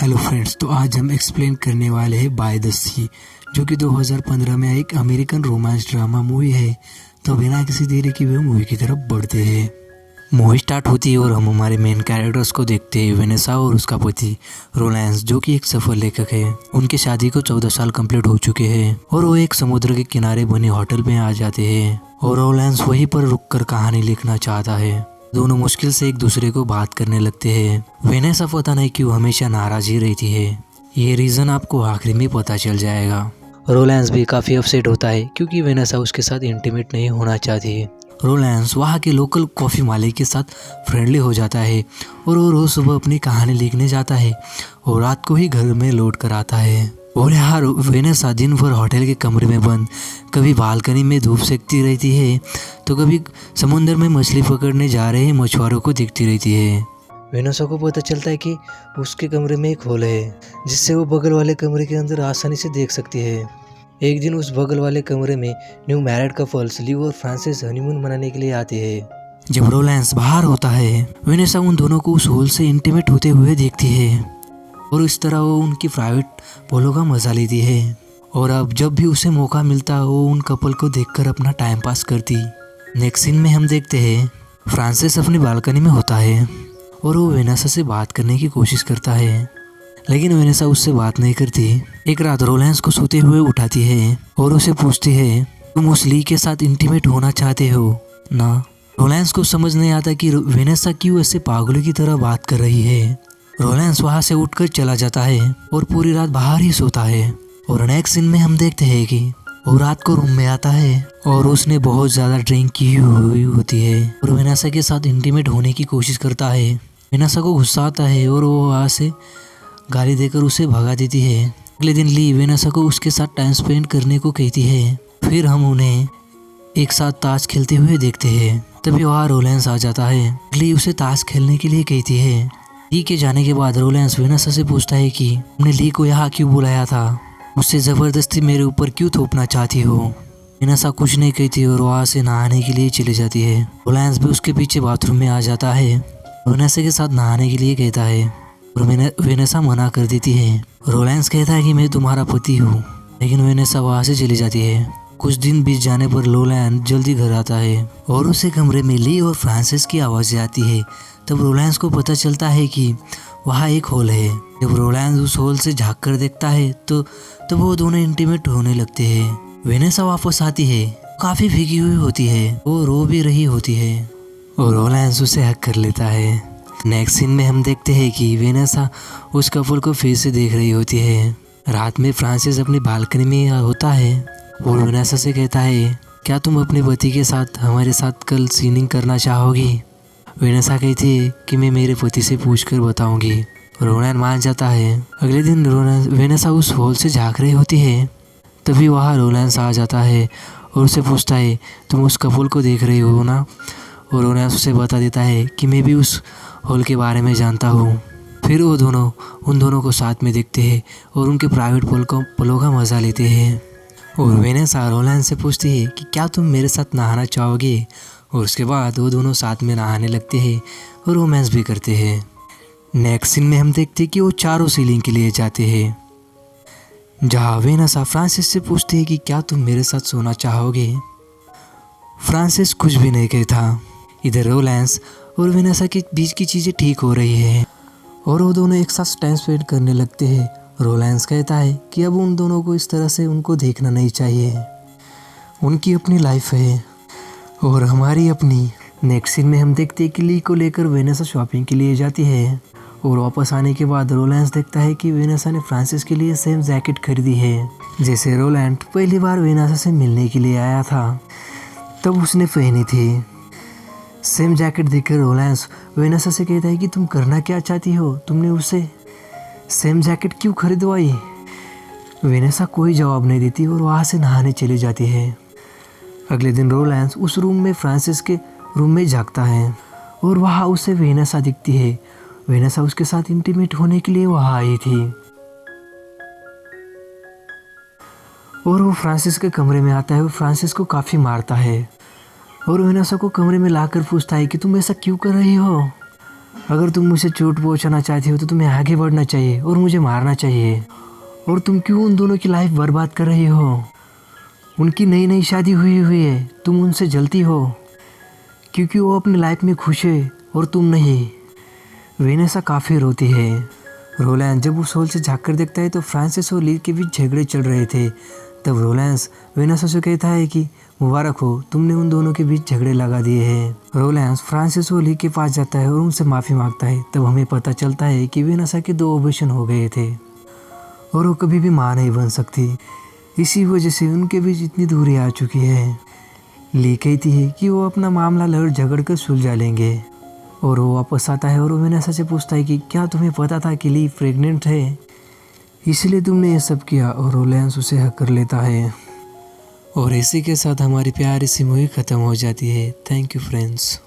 Hello friends, तो आज हम एक्सप्लेन करने वाले हैं बाय द सी, जो कि 2015 में एक अमेरिकन रोमांस ड्रामा मूवी है। तो बिना किसी देरी की वे मूवी की तरफ बढ़ते हैं। मूवी स्टार्ट होती है और हम हमारे मेन कैरेक्टर्स को देखते हैं, वेनेसा और उसका पति रोलैंस, जो कि एक सफल लेखक है। उनकी शादी को 14 साल कंप्लीट हो चुके हैं और वो एक समुद्र के किनारे बने होटल में आ जाते हैं और रोलैंस वहीं पर रुककर कहानी लिखना चाहता है। दोनों मुश्किल से एक दूसरे को बात करने लगते हैं। वेनेसा पता नहीं क्यों हमेशा नाराज ही रहती है। ये रीजन आपको आखिरी में पता चल जाएगा। रोलैंस भी काफी अपसेट होता है क्योंकि वेनेसा उसके साथ इंटीमेट नहीं होना चाहती है। रोलैंस वहाँ के लोकल कॉफी मालिक के साथ फ्रेंडली हो जाता है और वो रोज सुबह अपनी कहानी लिखने जाता है और रात को ही घर में लौट कर आता है। और यार, वेनेसा दिन भर होटल के कमरे में बंद, कभी बालकनी में धूप सेकती रहती है तो कभी समुद्र में मछली पकड़ने जा रहे मछुआरों को देखती रहती है। वेनेसा को पता चलता है कि उसके कमरे में एक होल है जिससे वो बगल वाले कमरे के अंदर आसानी से देख सकती है। एक दिन उस बगल वाले कमरे में न्यू मैरिड कपल्स लिव और फ्रांसिस हनीमून मनाने के लिए आते हैं। जब रोलैंस बाहर होता है, वेनेसा उन दोनों को उस होल से इंटीमेट होते हुए देखती है और इस तरह वो उनकी प्राइवेट पोलो का मजा लेती है। और अब जब भी उसे मौका मिलता वो उन कपल को देखकर अपना टाइम पास करती। नेक्स्ट सीन में हम देखते हैं फ्रांसिस अपनी बालकनी में होता है और वो वेनेसा से बात करने की कोशिश करता है, लेकिन वेनेसा उससे बात नहीं करती। एक रात रोलैंस को सोते हुए उठाती है और उसे पूछती है, तुम उस ली के साथ इंटीमेट होना चाहते हो ना? रोलैंस को समझ नहीं आता कि वेनेसा क्यों ऐसे पागलों की तरह बात कर रही है। रोलैंस वहाँ से उठकर चला जाता है और पूरी रात बाहर ही सोता है। और नेक्स्ट सीन में हम देखते हैं कि वो रात को रूम में आता है और उसने बहुत ज़्यादा ड्रिंक की हुई होती है और वेनेसा के साथ इंटीमेट होने की कोशिश करता है। वेनेसा को गुस्सा आता है और वो वहाँ से गाली देकर उसे भगा देती है। अगले दिन ली वेनेसा को उसके साथ टाइम स्पेंड करने को कहती है। फिर हम उन्हें एक साथ ताश खेलते हुए देखते हैं। तभी वहाँ रोलैंस आ जाता है। ली उसे ताश खेलने के लिए कहती है। ली के जाने के बाद रोलैंस वेनेसा से पूछता है कि तुमने ली को यहाँ क्यों बुलाया था? मुझसे ज़बरदस्ती मेरे ऊपर क्यों थोपना चाहती हो? वेनेसा कुछ नहीं कहती और वहाँ से नहाने के लिए चली जाती है। रोलैंस भी उसके पीछे बाथरूम में आ जाता है। वेनेसा के साथ नहाने के लिए कहता है और वेनेसा मना कर देती है। रोलैंस कहता है कि मैं तुम्हारा पति हूँ, लेकिन वेनेसा वहाँ से चली जाती है। कुछ दिन बीत जाने पर रोलैंस जल्दी घर आता है और उसे कमरे में ली और फ्रांसिस की आवाज़ें आती है। तब रोलैंस को पता चलता है कि वहाँ एक होल है। जब रोलैंस उस होल से झाँक कर देखता है तो वो दोनों इंटीमेट होने लगते हैं। वेनेसा वापस आती है, काफ़ी भीगी हुई होती है, वो रो भी रही होती है और रोलैंस उसे हक कर लेता है। नेक्स्ट सीन में हम देखते हैं कि वेनेसा उस कपल को फिर से देख रही होती है। रात में फ्रांसिस अपनी बालकनी में होता है और वेनेसा से कहता है, क्या तुम अपने पति के साथ हमारे साथ कल सीनिंग करना चाहोगी? वेनेसा कहती है कि मैं मेरे पति से पूछकर बताऊंगी। रोलैंस मान जाता है। अगले दिन वेनेसा उस हॉल से झाँक रही होती है। तभी वहाँ रोलैंस आ जाता है और उससे पूछता है, तुम उस कपल को देख रही हो ना? और रोलैंस उसे बता देता है कि मैं भी उस हॉल के बारे में जानता हूँ। फिर वो दोनों उन दोनों को साथ में देखते हैं और उनके प्राइवेट पलों का मज़ा लेते हैं। और वेनेसा रोलैंस से पूछती है कि क्या तुम मेरे साथ नहाना चाहोगे? और उसके बाद वो दोनों साथ में नहाने लगते हैं और रोमांस भी करते हैं। नेक्स्ट सीन में हम देखते हैं कि वो चारों सीलिंग के लिए जाते हैं, जहाँ वेनेसा फ्रांसिस से पूछती है कि क्या तुम मेरे साथ सोना चाहोगे? फ्रांसिस कुछ भी नहीं कहता। इधर रोलैंस और वेनेसा के बीच की चीज़ें ठीक हो रही है और वो दोनों एक साथ टाइम स्पेंड करने लगते हैं। रोलैंस कहता है कि अब उन दोनों को इस तरह से उनको देखना नहीं चाहिए, उनकी अपनी लाइफ है और हमारी अपनी। नेक्स्ट सीन में हम देखते हैं कि ली को लेकर वेनेसा शॉपिंग के लिए जाती है और वापस आने के बाद रोलैंस देखता है कि वेनेसा ने फ्रांसिस के लिए सेम जैकेट खरीदी है जैसे रोलैंस पहली बार वेनेसा से मिलने के लिए आया था तब उसने पहनी थी। सेम जैकेट देखकर रोलैंस वेनेसा से कहता है कि तुम करना क्या चाहती हो? तुमने उसे सेम जैकेट क्यों खरीदवाई? वेनेसा कोई जवाब नहीं देती और वहाँ से नहाने चली जाती है। अगले दिन रोलैंस उस रूम में फ्रांसिस के रूम में झाँकता है और वहाँ उसे वेनेसा दिखती है। वेनेसा उसके साथ इंटीमेट होने के लिए वहाँ आई थी और वो फ्रांसिस के कमरे में आता है और फ्रांसिस को काफ़ी मारता है और वेनेसा को कमरे में लाकर पूछता है कि तुम ऐसा क्यों कर रही हो? अगर तुम मुझे चोट पहुंचाना चाहती हो तो तुम्हें आगे बढ़ना चाहिए और मुझे मारना चाहिए। और तुम क्यों उन दोनों की लाइफ बर्बाद कर रही हो? उनकी नई नई शादी हुई है, तुम उनसे जलती हो क्योंकि वो अपनी लाइफ में खुश है और तुम नहीं। वेनेसा काफ़ी रोती है। रोलैंस जब उस हॉल से झाँक कर देखता है तो फ्रांसिस और ली के बीच झगड़े चल रहे थे। तब रोलैंस वेनेसा से कहता है कि मुबारक हो, तुमने उन दोनों के बीच झगड़े लगा दिए हैं। रोलैंस फ्रांसिस और ली के पास जाता है और उनसे माफ़ी मांगता है। तब हमें पता चलता है कि वेनेसा के 2 ऑपरेशन हो गए थे और वो कभी भी माँ नहीं बन सकती। इसी वजह से उनके बीच इतनी दूरी आ चुकी है। ली कहती है कि वो अपना मामला लड़ झगड़ कर सुलझा लेंगे और वो वापस आता है और वो वेनेसा से पूछता है कि क्या तुम्हें पता था कि ली प्रेग्नेंट है, इसलिए तुमने ये सब किया। और रोलैंस उसे हक कर लेता है और इसी के साथ हमारी प्यारी सी मूवी ख़त्म हो जाती है। Thank you friends.